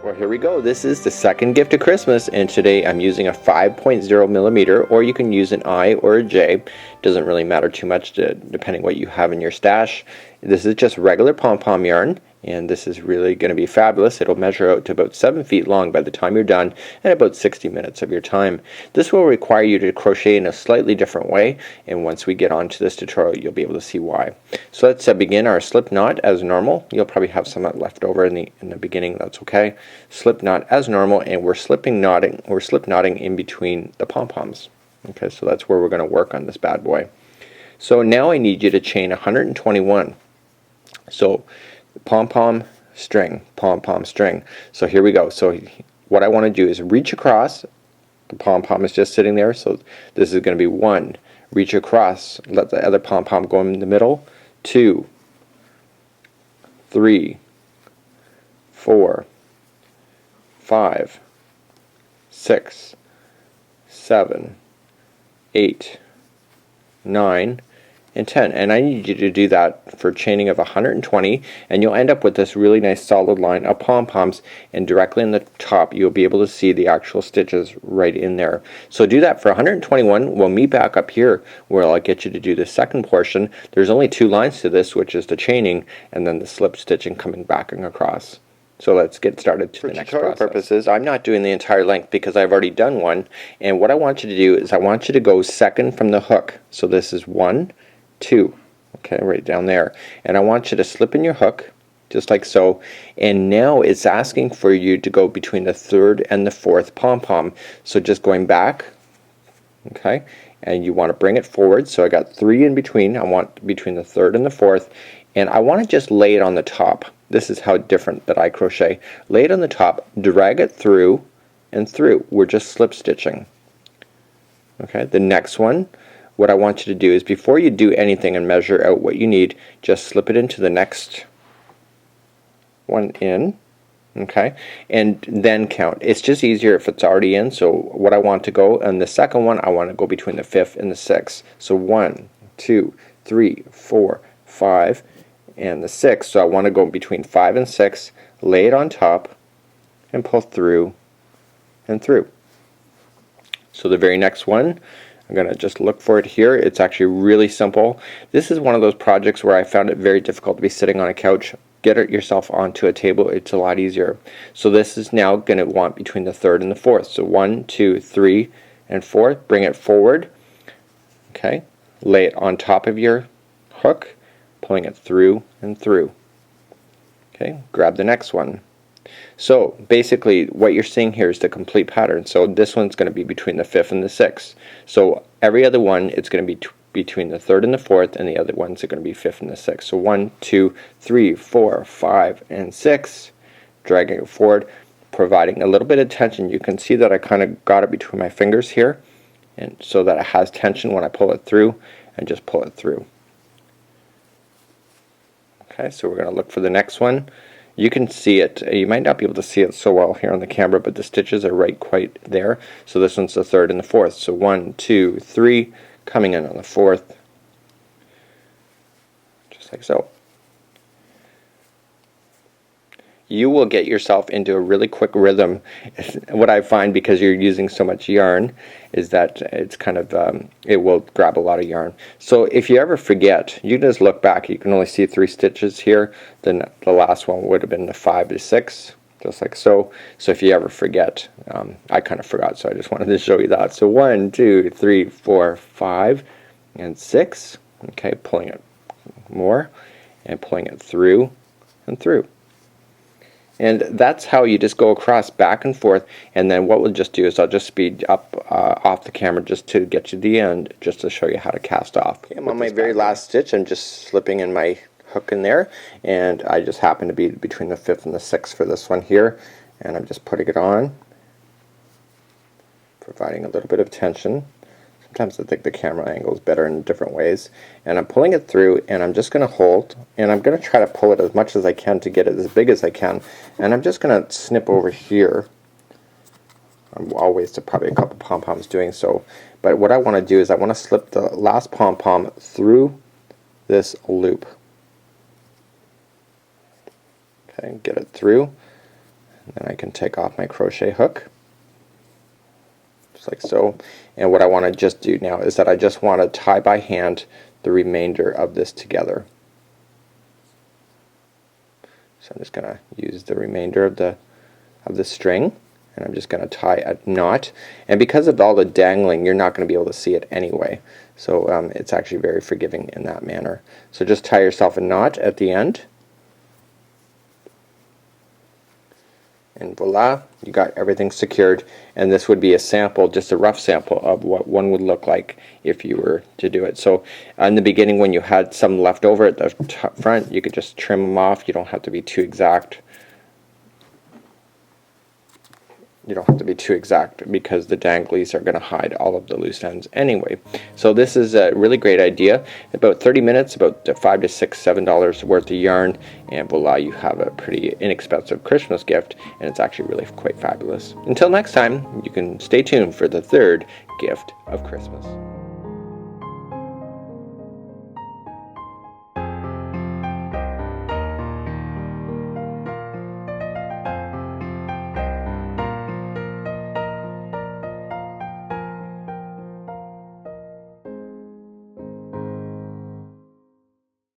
Well, here we go. This is the second gift of Christmas, and today I'm using a 5.0 millimeter, or you can use an I or a J. Doesn't really matter too much depending what you have in your stash. This is just regular pom-pom yarn, and this is really going to be fabulous. It'll measure out to about 7 feet long by the time you're done, and about 60 minutes of your time. This will require you to crochet in a slightly different way, and once we get onto this tutorial, you'll be able to see why. So let's begin our slip knot as normal. You'll probably have some left over in the beginning. That's okay. Slip knot as normal, and we're slip knotting in between the pom-poms. Okay, so that's where we're going to work on this bad boy. So now I need you to chain 121. So pom-pom string, pom-pom string. So here we go. So what I want to do is reach across. The pom-pom is just sitting there, so this is going to be 1. Reach across, let the other pom-pom go in the middle. 2, 3, 4, 5, 6, 7, 8, 9, and 10. And I need you to do that for chaining of 120, and you'll end up with this really nice solid line of pom-poms, and directly in the top you'll be able to see the actual stitches right in there. So do that for 121. We'll meet back up here where I'll get you to do the second portion. There's only 2 lines to this, which is the chaining and then the slip stitching coming back and across. So let's get started to the next process. For purposes, I'm not doing the entire length because I've already done one, and what I want you to do is I want you to go second from the hook. So this is 1, 2, okay, right down there, and I want you to slip in your hook just like so, and now it's asking for you to go between the 3rd and the 4th pom-pom. So just going back, okay, and you want to bring it forward. So I got 3 in between. I want between the 3rd and the 4th, and I want to just lay it on the top. This is how different that I crochet. Lay it on the top, drag it through and through. We're just slip stitching. Okay, the next one, what I want you to do is before you do anything and measure out what you need, just slip it into the next one in, okay, and then count. It's just easier if it's already in. So what I want to go, and the second one I want to go between the 5th and the 6th. So 1, 2, 3, 4, 5, and the 6th. So I want to go between 5 and 6, lay it on top, and pull through and through. So the very next one, I'm going to just look for it here. It's actually really simple. This is one of those projects where I found it very difficult to be sitting on a couch. Get it yourself onto a table. It's a lot easier. So this is now going to want between the 3rd and the 4th. So 1, 2, 3, and 4. Bring it forward. Okay. Lay it on top of your hook, pulling it through and through. Okay. Grab the next one. So basically what you're seeing here is the complete pattern. So this one's going to be between the 5th and the 6th. So every other one it's going to be between the 3rd and the 4th, and the other ones are going to be 5th and the 6th. So 1, 2, 3, 4, 5, and 6. Dragging it forward, providing a little bit of tension. You can see that I kind of got it between my fingers here, and so that it has tension when I pull it through, and just pull it through. Okay, so we're going to look for the next one. You can see it. You might not be able to see it so well here on the camera, but the stitches are right quite there. So this one's the 3rd and the 4th. So 1, 2, 3, coming in on the 4th, just like so. You will get yourself into a really quick rhythm. What I find, because you're using so much yarn, is that it's kind of it will grab a lot of yarn. So if you ever forget, you just look back. You can only see 3 stitches here. Then the last one would have been the 5 to 6, just like so. So if you ever forget, I kind of forgot, so I just wanted to show you that. So 1, 2, 3, 4, 5, and 6. Okay, pulling it more and pulling it through and through. And that's how you just go across back and forth. And then what we'll just do is I'll just speed up off the camera just to get to the end, just to show you how to cast off. Okay, I'm on my very last stitch. I'm just slipping in my hook in there, and I just happen to be between the 5th and the 6th for this one here, and I'm just putting it on, providing a little bit of tension. Sometimes I think the camera angle is better in different ways, and I'm pulling it through, and I'm just going to hold, and I'm going to try to pull it as much as I can to get it as big as I can, and I'm just going to snip over here. I'll waste probably a couple pom-poms doing so, but what I want to do is I want to slip the last pom-pom through this loop. Okay, get it through, Then I can take off my crochet hook, just like so. And what I want to just do now is that I just want to tie by hand the remainder of this together. So I'm just going to use the remainder of the string, and I'm just going to tie a knot. And because of all the dangling, you're not going to be able to see it anyway. So it's actually very forgiving in that manner. So just tie yourself a knot at the end. And voila, you got everything secured. And this would be a sample, just a rough sample of what one would look like if you were to do it. So in the beginning, when you had some left over at the front, you could just trim them off. You don't have to be too exact. You don't have to be too exact because the danglies are going to hide all of the loose ends anyway. So this is a really great idea. About 30 minutes, about $5 to $6, $7 worth of yarn, and voila, you have a pretty inexpensive Christmas gift, and it's actually really quite fabulous. Until next time, you can stay tuned for the third gift of Christmas.